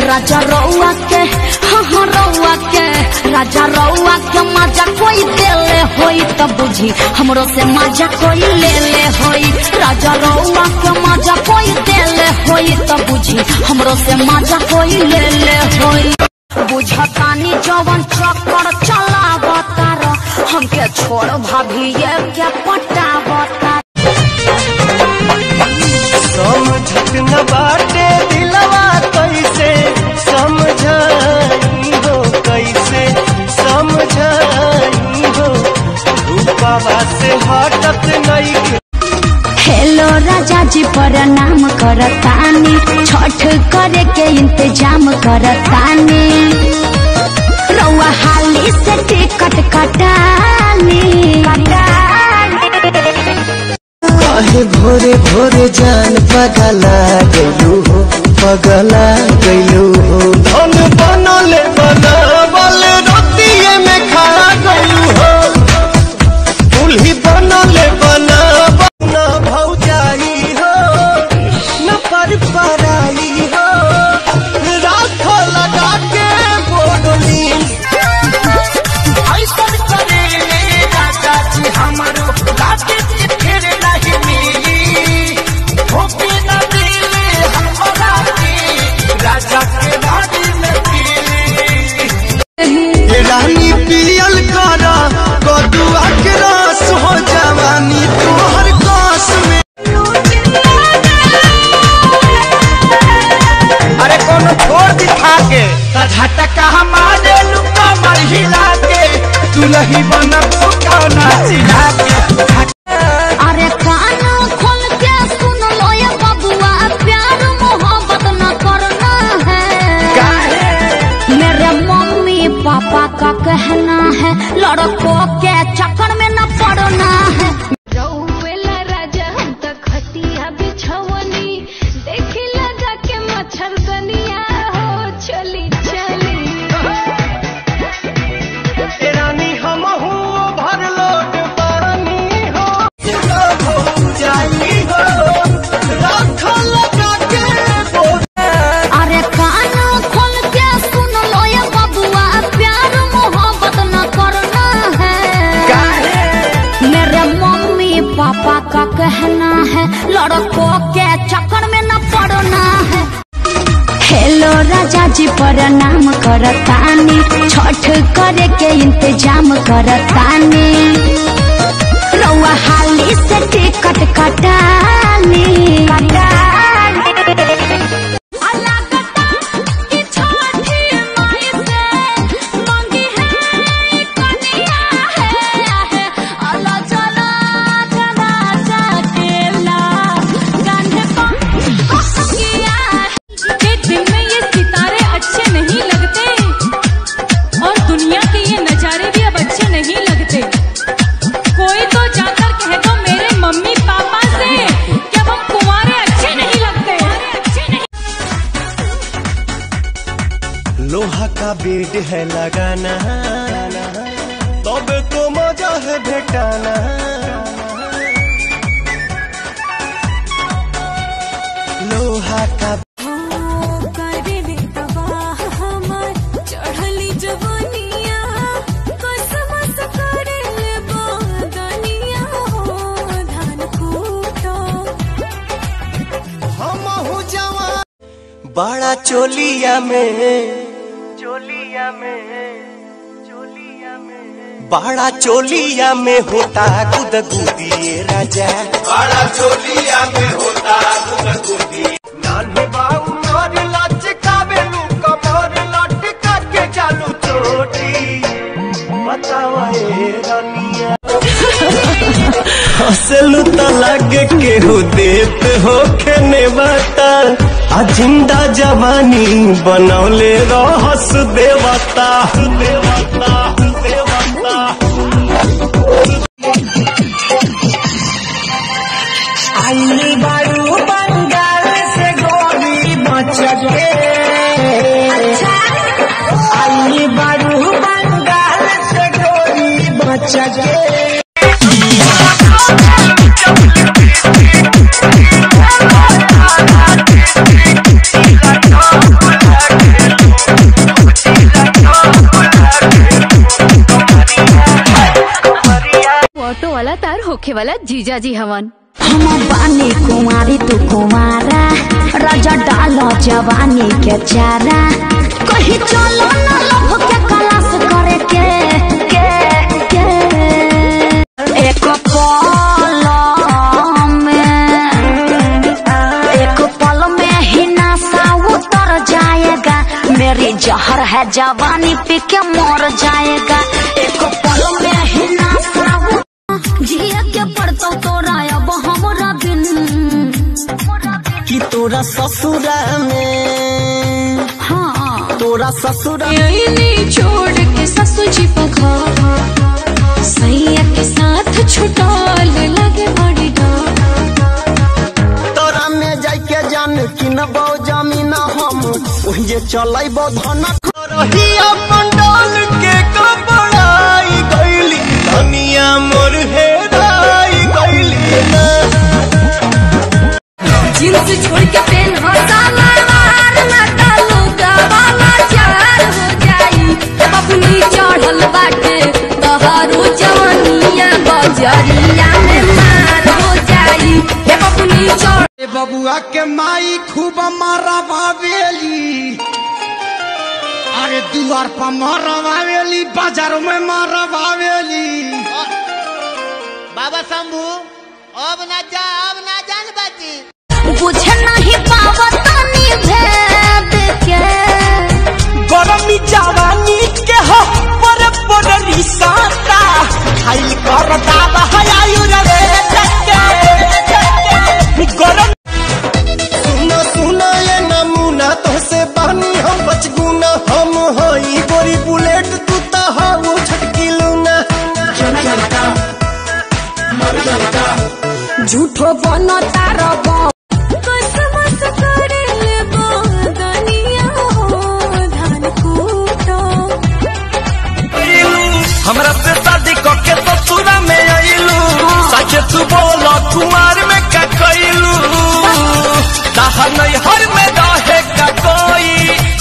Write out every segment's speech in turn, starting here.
राजा रउआ के हाँ रउआ के राजा रउआ के मजा कोई देले होई तब बुझी हमरो से मजा कोई ले ले होई। राजा रउआ के मजा कोई देले होई तब बुझी हमरो से मजा कोई ले ले होई। बुझतानी जवन चक्कर चलावता र हमके छोड़ भाभी ये क्या पटावता। समझत न बाटे दिलवा कैसे समझाई हो कैसे समझाई हो रूपवा से हटत नहीं। हेलो राजा जी प्रणाम करतानी छठ करे के इंतजाम करतानी रउआ हाली से टिकट कटानी। काहे भोरे भोरे जान पगला गइलू हो धन बनले बनावल रोटिए में खा गइलू हो कुल्ही बनले बनावल न भौजाई हो न पर पराई हो राख लगा के बोडली ऐसा करे राजा जी हमरो लागे फिर नहीं मिली होके न दिले हमरा की राजा के बाड़ी में पीली रानी पियल करा कदुआ के रस हो जवानी तोहर कास में। अरे कोनो छोड़ दिखा के झटका हमारे लुका मर हिला के दुलही बनब कौना चिढ़ा के। अरे कान खोल के सुन लो ये बबुआ प्यार मोहब्बत न करना है। मेरे मम्मी पापा का कहना है लड़कों के चक्कर में न पड़ना है। राजा हम तो खटिया बिछवनी देखी लगा के मच्छरदनिया हो चली चली। रानी हम भर लोट पानी हो जाई हो राख लगा के। अरे कान खोल के सुन लो ये बबुआ प्यार मोहब्बत न करना है। मेरे मम्मी पापा का कहना है लड़कों के चक्कर में न पड़ना है। हेलो राजा जी प्रणाम करतानी छठ करे के इंतजाम करतानी रउआ हाली से टिकट कटानी। लोहा का बेड है लगाना तब तो मजा है भेटाना। लोहा का चढ़ली जवानिया कसमस करे बदनिया हो धान कूटो हम जवान बड़ा चोलिया में बड़ा चोलिया में होता गुदगुदी राजा बड़ा चोलिया में होता गुदगुदी। नानी बाऊ मोर लचकावे लू कमर लटका के चालू चोटी बतावा ए रनिया हंसलू तो लगे केहू देत हो खेने बता आ जिंदा जवानी बनौले रहस देवता देवता देवता। आइली बारू बंगाल से गोरी बच के आइली बारू बंगाल से गोरी बच के। होखे वाला जीजा जी हवन। हम बानी कुमारी तू कुमारा, राजा डालो जवानी के चारा। कहीं चलो न लभ के क्लास करे के एक पल में ही नशा उतर जाएगा। मेरी जहर है जवानी पी के मर जाएगा। एक पल में ही नशा जिया के पड़तो तोरा अब हमरा बिन कि तोरा ससुरा में, हाँ तोरा ससुरा नहीं छोड़ के ससुर जी पखा, सैया के साथ छुटाल लगे बड़ी डाल। तोरा में जाके जान कि न बो जमीन हम वही जे चलै बो धन रही अपन डाल के कपड़ाई गईली दुनिया मोर हेराई गईली ना। जींस छोड़ के पेन हसाला मार ना डालो गवाला चार हो जाई। अपनी चढ़ल बाटे तहारो जवानिया बजरिया में मार हो जाई। अपनी चढ़ बबुआ के माई खूब मारा बावेली, अरे दुआर पर मारा बावेली, बाजार में मारा बावेली। बाबा शंभू अब ना जान बाजी। बुझे नहीं पावतानी भेद के गरमी जवानी के हो पर रिसाता खाई कर दावा आयु रे गरम। सुनो सुनो ये नमूना तो से पानी हम बचगुना, हम होई गोरी बुलेट तू तो हो छटकी लूना। झूठो बनो तारो कसमस करे लेबो दुनिया हो धान कूटो। हमरा से शादी करके ससुरा में आइलू, सच तू बोलो कुमार में का कइलू। ताहा नहीं हर में रहे का कोई,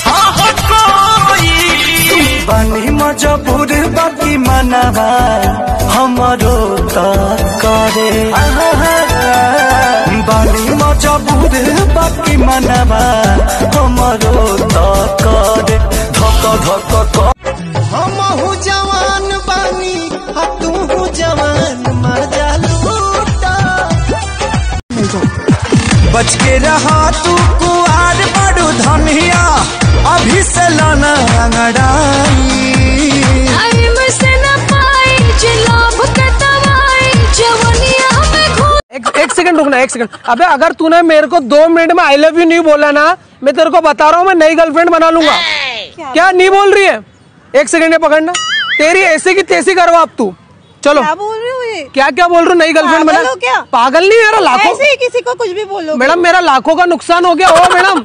हाँ हो कोई। बनी मजबूर बाकी मनवा हमरो तो करे। बनी मजबूर बाकी मनवा हमरो तो करे। धक धक हमहू जवान बानी तू जवान मजा लूटा। बच के रहा तू कुआर बड़ू धनिया, अभी से लाना अंगड़ाई। एक सेकंड रुकना, एक सेकंड। अबे अगर तूने मेरे को 2 मिनट में आई लव यू नहीं बोला ना, मैं तेरे को बता रहा हूँ मैं नई गर्लफ्रेंड बना लूंगा। क्या नहीं बोल रही है? एक सेकंड ये पकड़ना, तेरी ऐसे की तैसी करो आप। तू चलो क्या बोल रहे हो ये? क्या बोल रहे हो? नई गर्लफ्रेंड बना? पागल हो क्या? पागल नहीं, मेरा लाखों ऐसे ही किसी को कुछ भी बोलो मैडम, मेरा लाखों का नुकसान हो गया। ओ मैडम,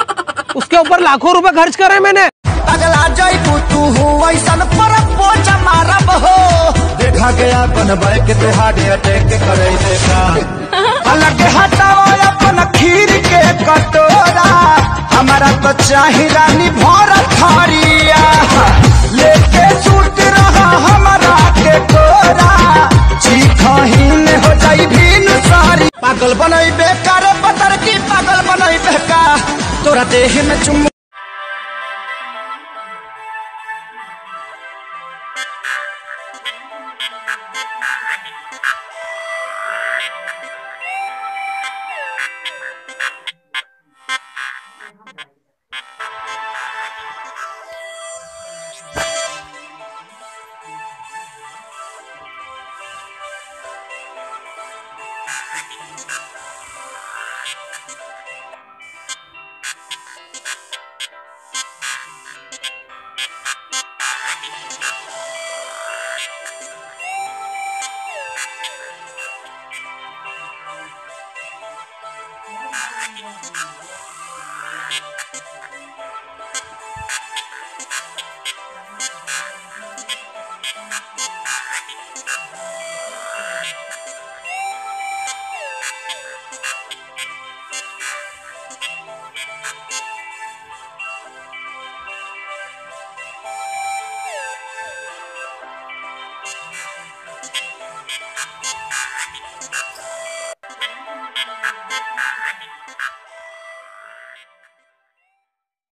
उसके ऊपर लाखों रुपए खर्च करे मैंने। अगला जाइबू तू हो ऐसन पर पोच मारब हो। देखा गया बनबे के तिहाड़ी अटैक करे देखा। अलग हटाओ अपन खीर के कटोरा, हमारा तो चाही रानी भर थारिया। लेके सूट रहा हमारा के कोरा, चीखहीन हो जाई भीन सारी। पागल बनई बेकार पतर की पागल बनई बेकार, तोरा देह में चुम